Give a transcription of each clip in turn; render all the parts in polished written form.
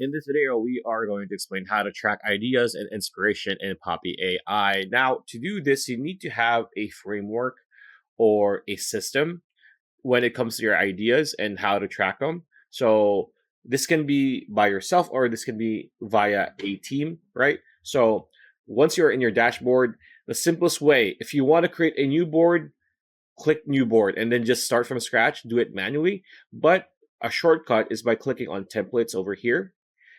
In this video, we are going to explain how to track ideas and inspiration in Poppy AI. Now, to do this, you need to have a framework or a system when it comes to your ideas and how to track them. So this can be by yourself or this can be via a team, right? So once you're in your dashboard, the simplest way, if you want to create a new board, click new board and then just start from scratch, do it manually. But a shortcut is by clicking on templates over here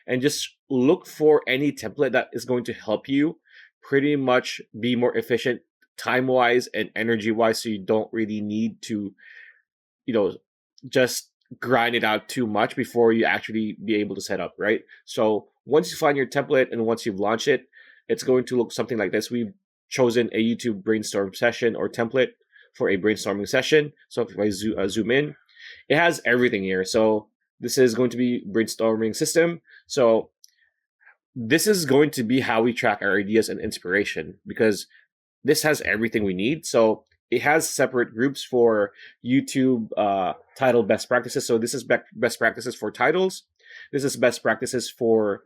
and just look for any template that is going to help you pretty much be more efficient time wise and energy wise, so you don't really need to just grind it out too much before you actually be able to set up, right? So once you find your template and once you've launched it, it's going to look something like this. We've chosen a YouTube brainstorm session or template for a brainstorming session. So if I zoom in, it has everything here. So this is going to be brainstorming system. So this is going to be how we track our ideas and inspiration, because this has everything we need. So it has separate groups for YouTube title best practices. So this is best practices for titles. This is best practices for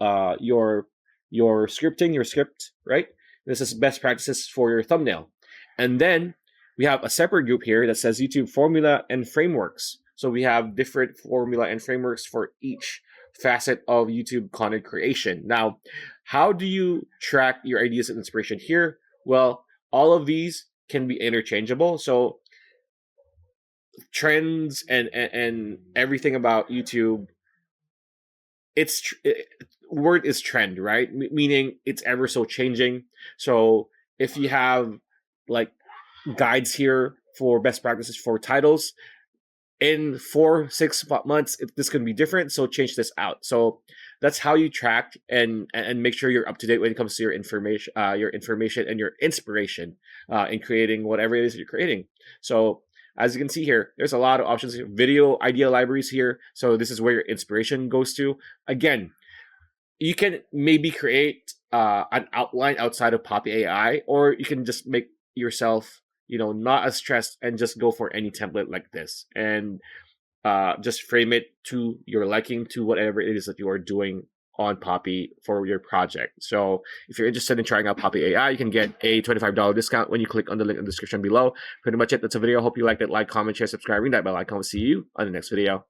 your scripting, your script, right? This is best practices for your thumbnail. And then we have a separate group here that says YouTube formula and frameworks. So we have different formula and frameworks for each facet of YouTube content creation. Now, how do you track your ideas and inspiration here? Well, all of these can be interchangeable. So trends and everything about YouTube, word is trend, right? Meaning it's ever so changing. So if you have like guides here for best practices for titles, in 4-6 months this can be different, so change this out. So that's how you track and make sure you're up to date when it comes to your information and your inspiration in creating whatever it is you're creating. So as you can see here, there's a lot of options here. Video idea libraries here, so this is where your inspiration goes to. Again, you can maybe create an outline outside of Poppy AI, or you can just make yourself not as stressed and just go for any template like this and just frame it to your liking, to whatever it is that you are doing on Poppy for your project. So if you're interested in trying out Poppy AI, you can get a $25 discount when you click on the link in the description below. Pretty much it. That's a video. Hope you liked it. Like, comment, share, subscribe, ring that bell icon. We'll see you on the next video.